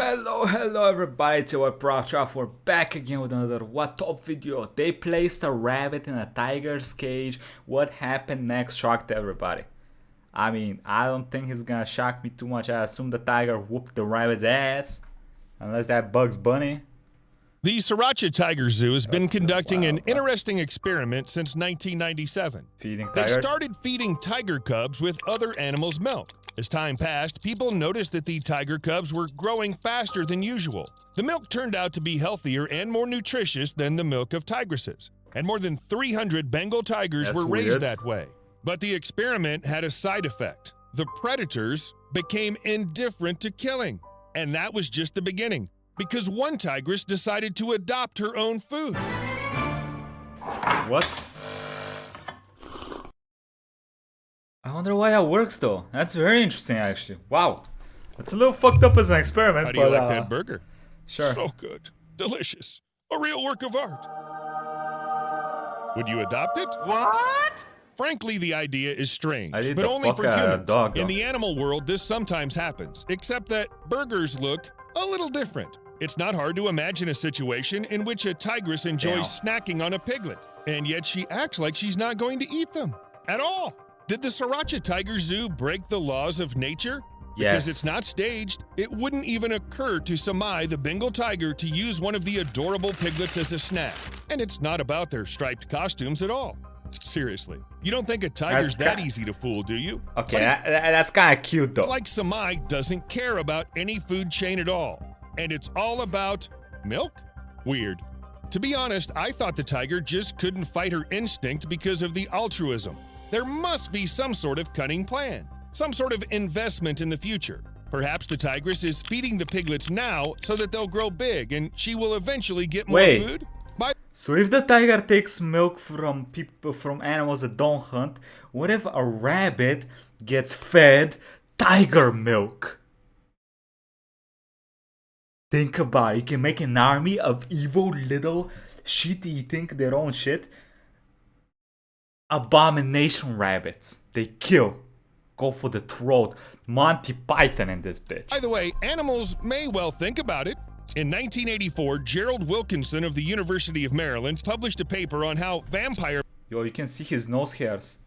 Hello everybody, it's your Proftrof. We're back again with another Watop video. They placed a rabbit in a tiger's cage. What happened next shocked everybody. I mean, I don't think it's gonna shock me too much. I assume the tiger whooped the rabbit's ass. Unless that Bugs Bunny. The Sriracha Tiger Zoo has been conducting an wild, interesting experiment since 1997. Feeding They tigers? started feeding tiger cubs with other animals' milk. As time passed, people noticed that the tiger cubs were growing faster than usual. The milk turned out to be healthier and more nutritious than the milk of tigresses, and more than 300 Bengal tigers That's were raised weird. that way. But the experiment had a side effect. The predators became indifferent to killing, and that was just the beginning, because one tigress decided to adopt her own food. What? I wonder why that works though. That's very interesting actually. Wow. It's a little fucked up as an experiment, How do you but like that burger? sure. So good. Delicious. A real work of art. Would you adopt it? What? Frankly, the idea is strange, I did but the only fuck for out of humans. a dog, In though. the animal world, this sometimes happens, except that burgers look a little different. It's not hard to imagine a situation in which a tigress enjoys snacking on a piglet, and yet she acts like she's not going to eat them at all. Did the Sriracha Tiger Zoo break the laws of nature? Because Yes. it's not staged, it wouldn't even occur to Samai, the Bengal tiger, to use one of the adorable piglets as a snack. And it's not about their striped costumes at all. Seriously, you don't think a tiger's That's that easy to fool, do you? Okay, But that's kind of cute though. it's like Samai doesn't care about any food chain at all. And it's all about milk? Weird. To be honest, I thought the tiger just couldn't fight her instinct because of the altruism. There must be some sort of cunning plan, some sort of investment in the future. Perhaps the tigress is feeding the piglets now so that they'll grow big and she will eventually get more Wait. food. By So if the tiger takes milk from people, from animals that don't hunt, what if a rabbit gets fed tiger milk? Think about it. You can make an army of evil little shit eating their own shit. Abomination rabbits. They kill. Go for the throat. Monty Python in this bitch. the way, animals may well think about it. In 1984, Gerald Wilkinson of the University of Maryland published a paper on how vampire Yo, you can see his nose hairs.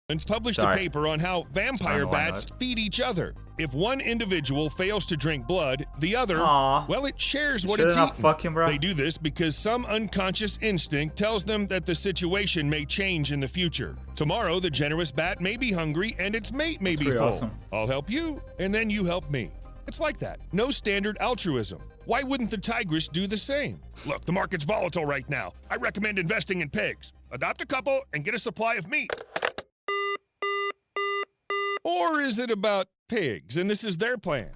vampire Sorry, why bats not? feed each other. If one individual fails to drink blood, the other, Aw. well, it shares what Shouldn't it's have eaten. fuck him, bro. They do this because some unconscious instinct tells them that the situation may change in the future. Tomorrow, the generous bat may be hungry and its mate may That's be pretty full. awesome. I'll help you, and then you help me. It's like that. No standard altruism. Why wouldn't the tigress do the same? Look, the market's volatile right now. I recommend investing in pigs. Adopt a couple and get a supply of meat. Or is it about pigs and this is their plan?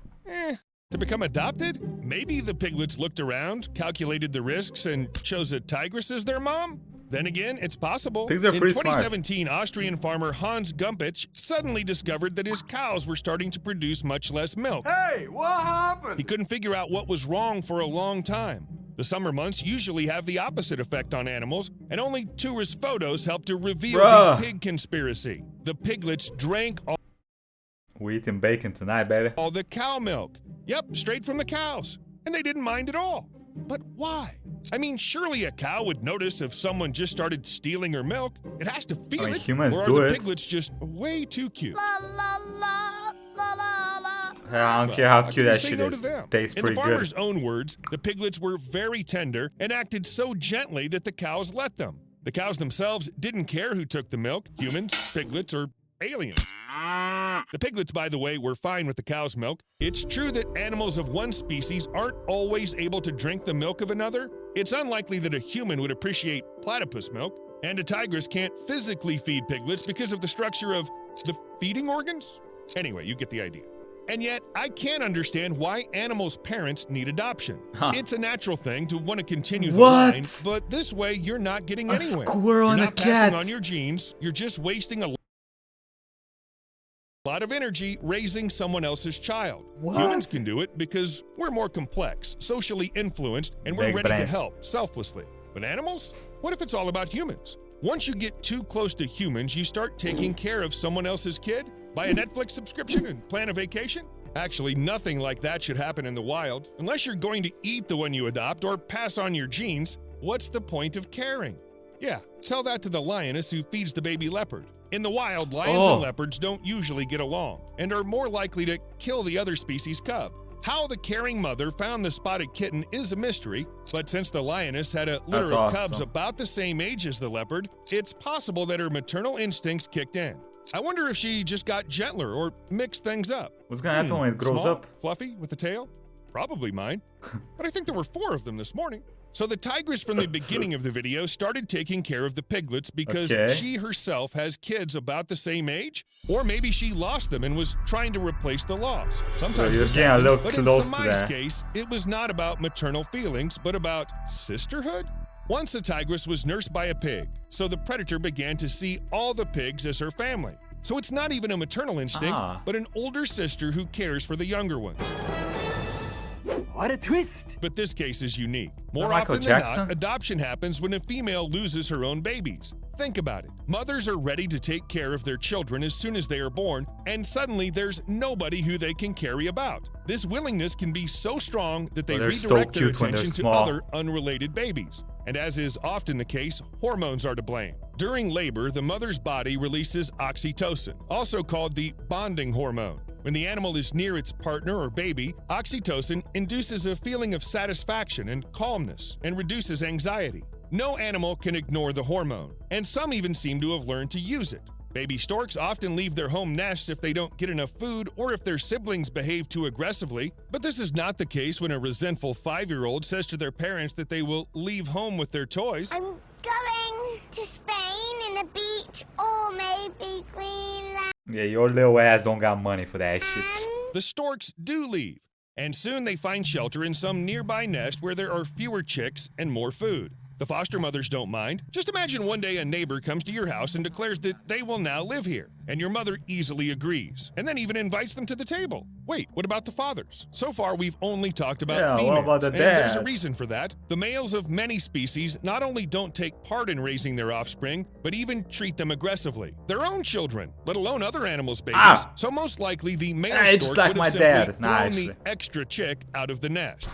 To become adopted? Maybe the piglets looked around, calculated the risks, and chose a tigress as their mom? Then again, it's possible. Pigs are In pretty smart. 2017, Austrian farmer Hans Gumpich suddenly discovered that his cows were starting to produce much less milk. Hey, what happened? He couldn't figure out what was wrong for a long time. The summer months usually have the opposite effect on animals, and only tourist photos help to reveal Bruh. the pig conspiracy. The piglets drank We eating bacon tonight, baby. all the cow milk. Yep, straight from the cows. And they didn't mind at all. But why? I mean, surely a cow would notice if someone just started stealing her milk. It has to feel I mean, it. humans or are do the it. piglets just way too cute? I don't care how cute You that say shit no is. to them. Tastes In pretty the good. farmer's own words, the piglets were very tender and acted so gently that the cows let them. The cows themselves didn't care who took the milk, humans, piglets, or aliens. The piglets, by the way, were fine with the cow's milk. It's true that animals of one species aren't always able to drink the milk of another. It's unlikely that a human would appreciate platypus milk, and a tigress can't physically feed piglets because of the structure of the feeding organs. Anyway, you get the idea. And yet, I can't understand why animals' parents need adoption. Huh. It's a natural thing to want to continue the What? line, but this way you're not getting A anywhere. squirrel You're and a not passing cat. on your genes, you're just wasting a lot of energy raising someone else's child. What? Humans can do it because we're more complex, socially influenced, and we're Big ready to brain. help selflessly. But animals? What if it's all about humans? Once you get too close to humans, you start taking care of someone else's kid, buy a Netflix subscription, and plan a vacation. Actually, nothing like that should happen in the wild. Unless you're going to eat the one you adopt or pass on your genes, what's the point of caring? Yeah, tell that to the lioness who feeds the baby leopard. In the wild, lions and leopards don't usually get along and are more likely to kill the other species' cub. How the caring mother found the spotted kitten is a mystery, but since the lioness had a litter of cubs about the same age as the leopard, it's possible that her maternal instincts kicked in. I wonder if she just got gentler or mixed things up. What's gonna happen when it grows Small, up? Fluffy, with a tail? Probably mine. But I think there were 4 of them this morning. So the tigress from the beginning of the video started taking care of the piglets because she herself has kids about the same age? Or maybe she lost them and was trying to replace the loss. Sometimes this happens, but in Samai's case, it was not about maternal feelings, but about sisterhood? Once a tigress was nursed by a pig, so the predator began to see all the pigs as her family. So it's not even a maternal instinct, but an older sister who cares for the younger ones. What a twist! But this case is unique. More often than not, adoption happens when a female loses her own babies. Think about it. Mothers are ready to take care of their children as soon as they are born, and suddenly there's nobody who they can carry about. This willingness can be so strong that they redirect their attention to other unrelated babies. And as is often the case, hormones are to blame. During labor, the mother's body releases oxytocin, also called the bonding hormone. When the animal is near its partner or baby, oxytocin induces a feeling of satisfaction and calmness and reduces anxiety. No animal can ignore the hormone, and some even seem to have learned to use it. Baby storks often leave their home nests if they don't get enough food or if their siblings behave too aggressively, but this is not the case when a resentful 5-year-old says to their parents that they will leave home with their toys. I'm going to Spain and a beach or maybe Greenland. Yeah, your little ass don't got money for that shit. The storks do leave, and soon they find shelter in some nearby nest where there are fewer chicks and more food. The foster mothers don't mind. Just imagine one day a neighbor comes to your house and declares that they will now live here, and your mother easily agrees, and then even invites them to the table. Wait, what about the fathers? So far, we've only talked about females, what about the and there's a reason for that. The males of many species not only don't take part in raising their offspring, but even treat them aggressively. Their own children, let alone other animals' babies. So most likely, the male stork would have simply thrown the extra chick out of the nest.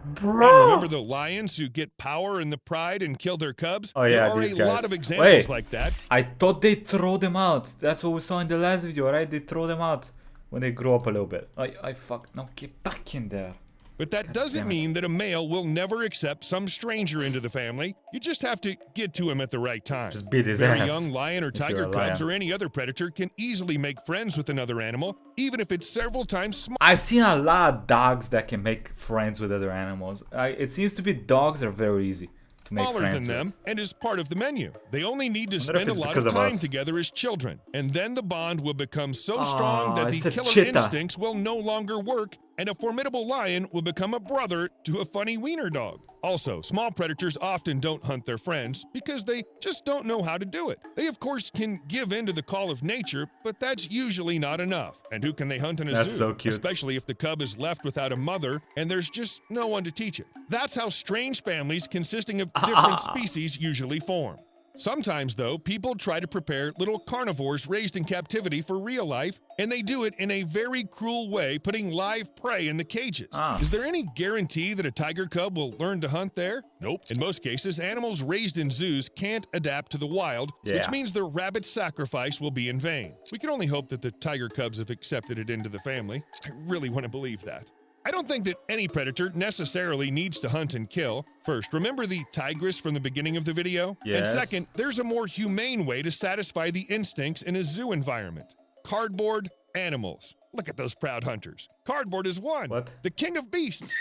Bro. And remember the lions who get power and the pride and kill their cubs? Oh yeah, there are these a guys. lot of examples like that. I thought they throw them out. That's what we saw in the last video, right? They throw them out when they grow up a little bit. I fuck. No, get back in there. But that doesn't mean that a male will never accept some stranger into the family. You just have to get to him at the right time. Just beat his Very ass. young lion or tiger cubs or any other predator can easily make friends with another animal, even if it's several times smaller. I've seen a lot of dogs that can make friends with other animals. It seems to be dogs are very easy to make Smaller friends than them with. and is part of the menu. They only need to spend a lot of time together as children, and then the bond will become so strong that the killer instincts will no longer work, and a formidable lion will become a brother to a funny wiener dog. Also, small predators often don't hunt their friends because they just don't know how to do it. They, of course, can give in to the call of nature, but that's usually not enough. And who can they hunt in a zoo? So cute. Especially if the cub is left without a mother and there's just no one to teach it. That's how strange families consisting of different species usually form. Sometimes, though, people try to prepare little carnivores raised in captivity for real life, and they do it in a very cruel way, putting live prey in the cages. Is there any guarantee that a tiger cub will learn to hunt there? Nope. In most cases, animals raised in zoos can't adapt to the wild, which means the rabbit sacrifice will be in vain. We can only hope that the tiger cubs have accepted it into the family. I really want to believe that. I don't think that any predator necessarily needs to hunt and kill. First, remember the tigress from the beginning of the video? Yes. And second, there's a more humane way to satisfy the instincts in a zoo environment. Cardboard animals. Look at those proud hunters. Cardboard is one. What? The king of beasts.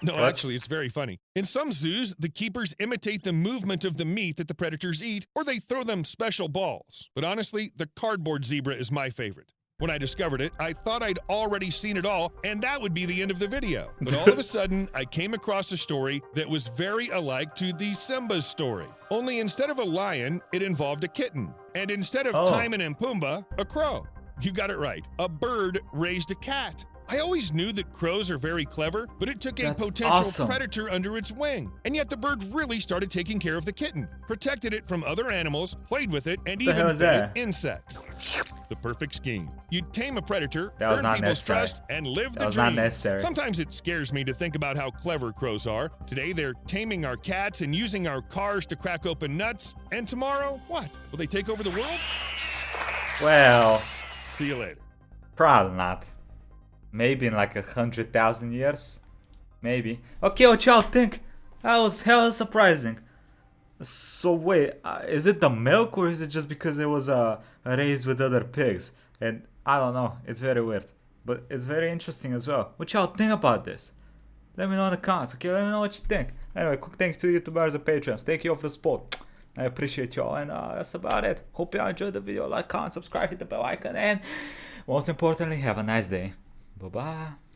No, actually, it's very funny. In some zoos, the keepers imitate the movement of the meat that the predators eat, or they throw them special balls. But honestly, the cardboard zebra is my favorite. When I discovered it, I thought I'd already seen it all, and that would be the end of the video. But all of a sudden, I came across a story that was very alike to the Simba's story. Only instead of a lion, it involved a kitten. And instead of Timon and Pumbaa, a crow. You got it right. A bird raised a cat. I always knew that crows are very clever, but it took a That's potential awesome. predator under its wing. And yet the bird really started taking care of the kitten, protected it from other animals, played with it, and the hell even is fed that? it insects. The perfect scheme. You tame a predator, That was earn not people's necessary. trust, and live That the was dream. not necessary. Sometimes it scares me to think about how clever crows are. Today they're taming our cats and using our cars to crack open nuts. And tomorrow, what? Will they take over the world? Well, See you later. probably not. Maybe in like 100,000 years. Maybe. Okay, what y'all think? That was hella surprising. So wait, is it the milk or is it just because it was raised with other pigs? And I don't know. It's very weird, but it's very interesting as well. What y'all think about this? Let me know in the comments. Okay, let me know what you think. Anyway, quick thanks to YouTubers and patrons. Thank you all for the support. I appreciate y'all, and that's about it. Hope y'all enjoyed the video. Like, comment, subscribe, hit the bell icon, and most importantly, have a nice day. Bye bye.